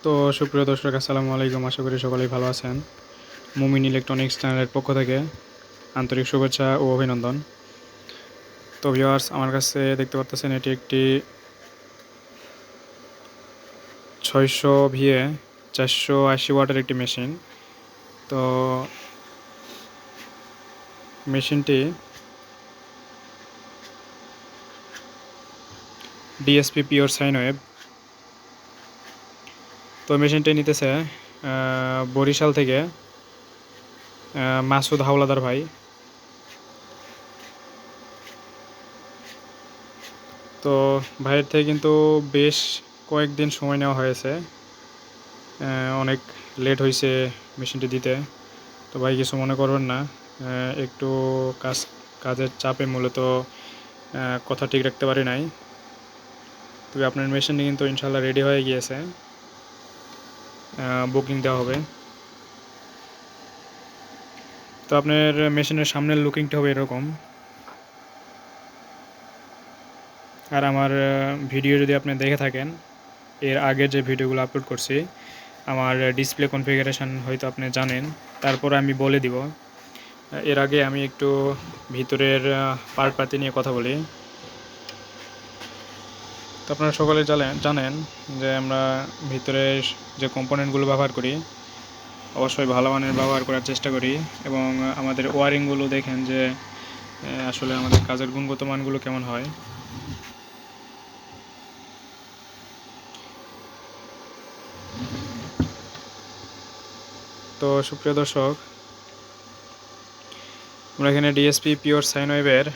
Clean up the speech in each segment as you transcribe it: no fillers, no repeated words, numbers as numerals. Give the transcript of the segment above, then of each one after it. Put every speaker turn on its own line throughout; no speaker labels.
তো সুপ্রিয় দর্শক, আসসালামু আলাইকুম। আশা করি সকলেই ভালো আছেন। মুমিন ইলেকট্রনিক্স চ্যানেলের পক্ষ থেকে আন্তরিক শুভেচ্ছা ও অভিনন্দন। তো ভিউয়ার্স, আমার কাছে দেখতে পাচ্ছেন এটি একটি 600 VA 480 ওয়াটের একটি মেশিন। তো মেশিনটি ডিএসপি পিওর সাইন ওয়েভ। তো মেশিনটি নিতেছে বরিশাল থেকে মাসুদ হাওলাদার ভাই। তো ভাইয়ের থেকে কিন্তু বেশ কয়েকদিন সময় নেওয়া হয়েছে, অনেক লেট হয়েছে মেশিনটি দিতে। তো ভাই কিছু মনে করবেন না, একটু কাজের চাপে মূলত কথা ঠিক রাখতে পারি নাই। তবে আপনার মেশিনটি কিন্তু ইনশাল্লাহ রেডি হয়ে গিয়েছে, বুকিং দেওয়া হবে। তো আপনার মেশিনের সামনের লুকিংটা হবে এরকম। আর আমার ভিডিও যদি আপনি দেখে থাকেন, এর আগের যে ভিডিওগুলো আপলোড করছি, আমার ডিসপ্লে কনফিগারেশন হয়তো আপনি জানেন, তারপর আমি বলে দিব। এর আগে আমি একটু ভিতরের পার্টপাতি নিয়ে কথা বলি। তো আপনারা সকলে জানেন যে আমরা ভিতরে যে কম্পোনেন্টগুলো ব্যবহার করি অবশ্যই ভালো মানের ব্যবহার করার চেষ্টা করি, এবং আমাদের ওয়ারিংগুলো দেখেন যে আসলে আমাদের কাজের গুণগত মানগুলো কেমন হয়। তো সুপ্রিয় দর্শক, আমরা এখানে ডিএসপি পিওর সাইন ওয়েভের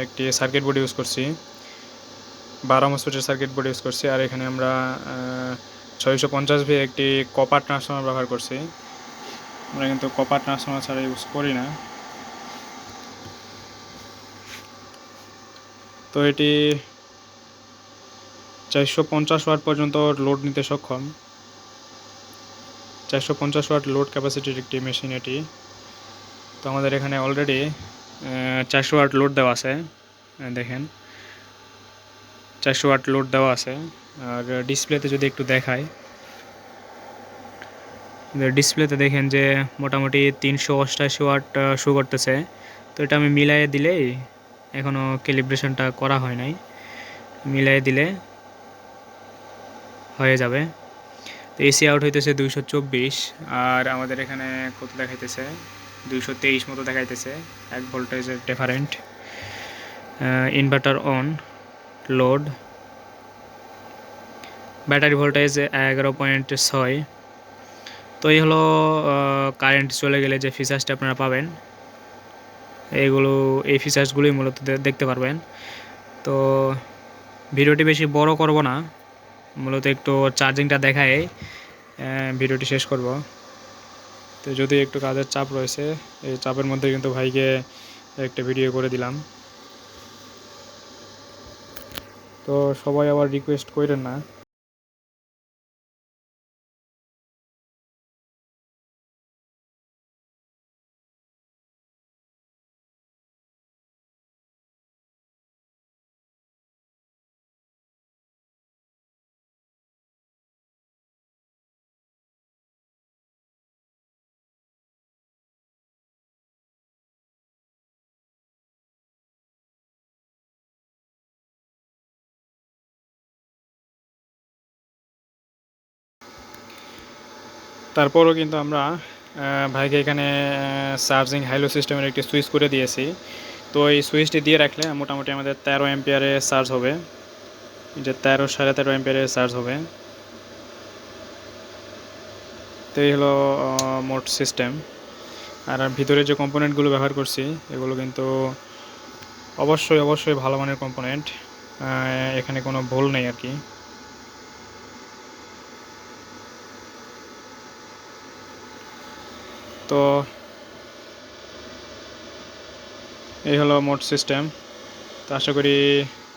একটি সার্কিট বোর্ড ইউজ করছি, 12 মসফেটের সার্কিট বোর্ড ইউজ করছি। আর এখানে আমরা 650V একটি কপার ট্রান্সফর্মার ব্যবহার করছি। আমরা কিন্তু কপার ট্রান্সফর্মার ছাড়া ইউজ করি না। তো এটি 450 ওয়াট পর্যন্ত লোড নিতে সক্ষম। 450 ওয়াট লোড ক্যাপাসিটির একটি মেশিন এটি। তো আমাদের এখানে অলরেডি 400 ওয়াট লোড দেওয়া আছে, দেখেন 400 ওয়াট লোড দেওয়া আছে। আর ডিসপ্লেতে যদি একটু দেখাই, ডিসপ্লেতে দেখেন যে মোটামুটি 388 ওয়াট শো করতেছে। তো এটা আমি মিলাইয়ে দিলেই, এখনও ক্যালিব্রেশনটা করা হয় নাই, মিলাইয়ে দিলে হয়ে যাবে। তো এসি আউট হইতেছে 224, আর আমাদের এখানে কত দেখাইতেছে 223 মতো দেখাইতেছে, 1 ভোল্টেজের different. Inverter on, load, battery voltage 11.6। তো এই হলো কারেন্ট চলে গেলে যে ফিচার্সটা আপনারা পাবেন, এই ফিচার্সগুলোই মূলত দেখতে পারবেন। তো ভিডিওটি বেশি বড় করব না, মূলত একটু চার্জিংটা দেখায় ভিডিওটি শেষ করব। তো যদি একটু কাজের চাপ রয়েছে, এই চাপের মধ্যে কিন্তু ভাইকে একটা ভিডিও করে দিলাম। তো সবাই আবার রিকোয়েস্ট করেন না। তারপরও কিন্তু আমরা ভাইকে এখানে চার্জিং হাইলো সিস্টেমের একটি সুইচ করে দিয়েছি। তো এই সুইচটি দিয়ে রাখলে মোটামুটি আমাদের 13 অ্যাম্পিয়ারে চার্জ হবে, যে 13 সাড়ে 13 অ্যাম্পিয়ারে চার্জ হবে। তো এই হলো মোট সিস্টেম। আর ভিতরে যে কম্পোনেন্টগুলো ব্যবহার করছি এগুলো কিন্তু অবশ্যই ভালো মানের কম্পোনেন্ট, এখানে কোনো ভুল নেই আর কি। তো এই হলো মোট সিস্টেম। তো আশা করি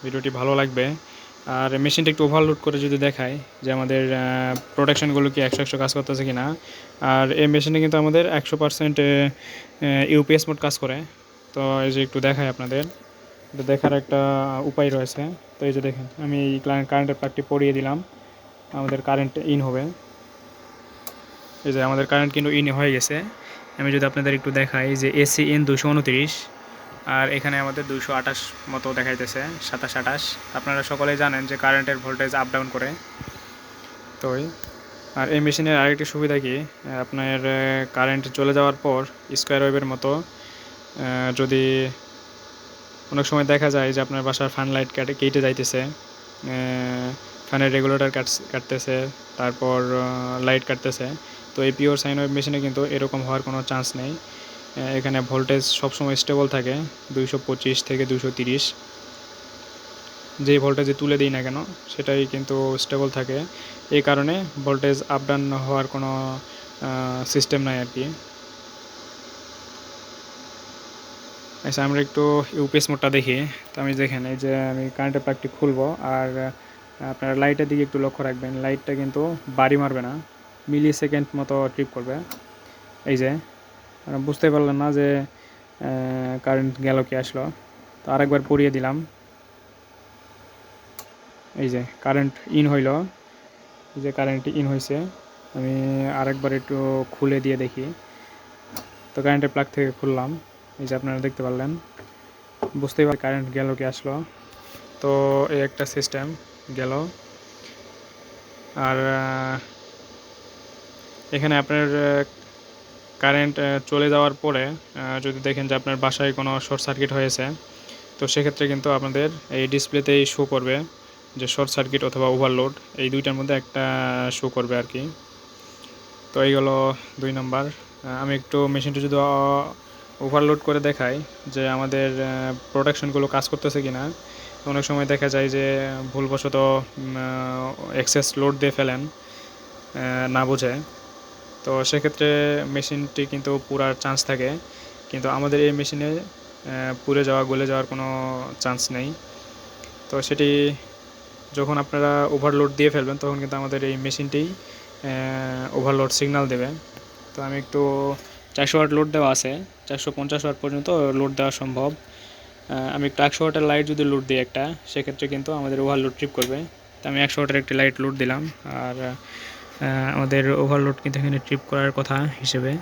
ভিডিওটি ভালো লাগবে। আর মেশিনটা একটু ওভারলোড করে যদি দেখায় যে আমাদের প্রোডাকশানগুলো কি 100 কাজ করতেছে কি না। আর এই মেশিনে কিন্তু আমাদের 100% ইউপিএস মোড কাজ করে। তো এই যে একটু দেখায় আপনাদের, এটা দেখার একটা উপায় রয়েছে। তো এই যে দেখেন, আমি এই কারেন্টের প্লাগটি পরিয়ে দিলাম, আমাদের কারেন্ট ইন হবে। এই যে আমাদের কারেন্ট কিন্তু ইন হয়ে গেছে। আমি যদি আপনাদের একটু দেখাই যে এসি ইন 229, আর এখানে আমাদের 228 মতো দেখাইতেছে, 27-28। আপনারা সকলেই জানেন যে কারেন্টের ভোল্টেজ আপ ডাউন করে। তো আর এই মেশিনের আরেকটি সুবিধা কি, আপনার কারেন্ট চলে যাওয়ার পর স্কোয়ার ওয়েভের মতো যদি অনেক সময় দেখা যায় যে আপনার বাসার ফ্যান লাইট কেটে যাইতেছে, ফ্যানের রেগুলেটর কাটতেছে, তারপর লাইট কাটতেছে, তো এই পিওর সাইন ওয়েভ মেশিনে কিন্তু এরকম হওয়ার কোনো চান্স নেই। এখানে ভোল্টেজ সবসময় স্টেবল থাকে 225 থেকে 230। যেই ভোল্টেজে তুলে দিই না কেন সেটাই কিন্তু স্টেবল থাকে। এই কারণে ভোল্টেজ আপ ডাউন হওয়ার কোনো সিস্টেম নাই আর কি। আচ্ছা, আমরা একটু ইউপিএস মোডটা দেখি। তো আমি দেখেন এই যে আমি কারেন্টের প্লাগটি খুলবো, আর আপনার লাইটের দিকে একটু লক্ষ্য রাখবেন, লাইটটা কিন্তু বাড়ি মারবে না, মিলি সেকেন্ড মতো ট্রিপ করবে। এই যে বুঝতে পারলেন না যে কারেন্ট গেল কি আসলো। তো আরেকবার পরিয়ে দিলাম, এই যে কারেন্ট ইন হইল, এই যে কারেন্ট ইন হয়েছে। আমি আরেকবার একটু খুলে দিয়ে দেখি। তো কারেন্টের প্লাগ থেকে খুললাম, এই যে আপনারা দেখতে পারলেন, বুঝতেই পার কারেন্ট গেল কি আসলো। তো এই একটা সিস্টেম গেল। আর এখানে আপনার কারেন্ট চলে যাওয়ার পরে যদি দেখেন যে আপনার বাসায় কোনো শর্ট সার্কিট হয়েছে, তো সেক্ষেত্রে কিন্তু আপনাদের এই ডিসপ্লেতেই শো করবে যে শর্ট সার্কিট অথবা ওভারলোড, এই দুইটার মধ্যে একটা শো করবে আর কি। তো এইগুলো 2 নম্বর। আমি একটু মেশিনটা যদি ওভারলোড করে দেখাই যে আমাদের প্রোটেকশনগুলো কাজ করতেছে কি না। অনেক সময় দেখা যায় যে ভুলবশত এক্সেস লোড দিয়ে ফেলেন না বুঝে, তো সেক্ষেত্রে মেশিনটি কিন্তু পুরার চান্স থাকে, কিন্তু আমাদের এই মেশিনে পুড়ে যাওয়া গলে যাওয়ার কোনো চান্স নেই। তো সেটি যখন আপনারা ওভারলোড দিয়ে ফেলবেন তখন কিন্তু আমাদের এই মেশিনটি ওভারলোড সিগন্যাল দেবে। তো আমি একটু 400 ওয়াট লোড দেওয়া আছে, 450 ওয়াট পর্যন্ত লোড দেওয়া সম্ভব। আমি একটু 100 ওয়াটের লাইট যদি লোড দিই একটা, সেক্ষেত্রে কিন্তু আমাদের ওভারলোড ট্রিপ করবে। তো আমি 100 ওয়াটের একটি লাইট লোড দিলাম, আর আমাদের ওভারলোড কিন্তু এখানে ট্রিপ করার কথা হিসেবে।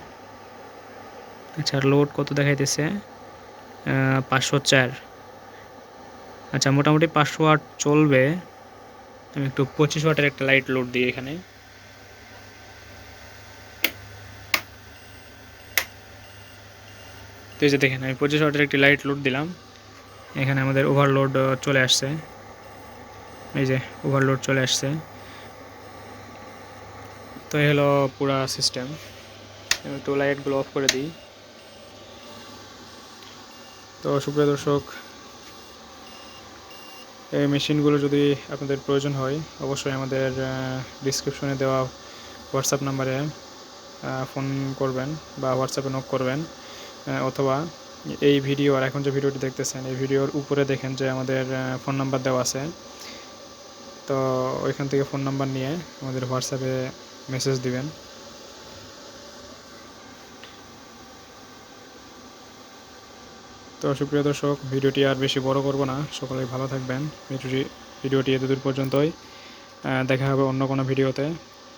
আচ্ছা, লোড কত দেখাইতেছে? 504। আচ্ছা, মোটামুটি 500 ওয়াট চলবে। আমি একটু 25 ওয়াটের একটা লাইট লোড দিই এখানে। তো এই যে দেখেন আমি 25 ওয়াটের একটি লাইট লোড দিলাম, এখানে আমাদের ওভারলোড চলে আসছে। এই যে ওভারলোড চলে আসছে। তো এই হলো পুরা সিস্টেম। আমি একটু লাইটগুলো অফ করে দিই। তো সুপ্রিয় দর্শক, এই মেশিনগুলো যদি আপনাদের প্রয়োজন হয় অবশ্যই আমাদের ডিসক্রিপশনে দেওয়া হোয়াটসঅ্যাপ নাম্বারে ফোন করবেন বা হোয়াটসঅ্যাপে নক করবেন, অথবা এই ভিডিও আর এখন যে ভিডিওটি দেখতেছেন এই ভিডিওর উপরে দেখেন যে আমাদের ফোন নাম্বার দেওয়া আছে। তো ওইখান থেকে ফোন নাম্বার নিয়ে আমাদের হোয়াটসঅ্যাপে মেসেজ দিবেন। তো সুপ্রিয় দর্শক, ভিডিওটি আর বেশি বড় করব না, সকলেই ভালো থাকবেন। ভিডিওটি এতদূর পর্যন্তই, দেখা হবে অন্য কোনো ভিডিওতে।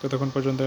ততক্ষণ পর্যন্ত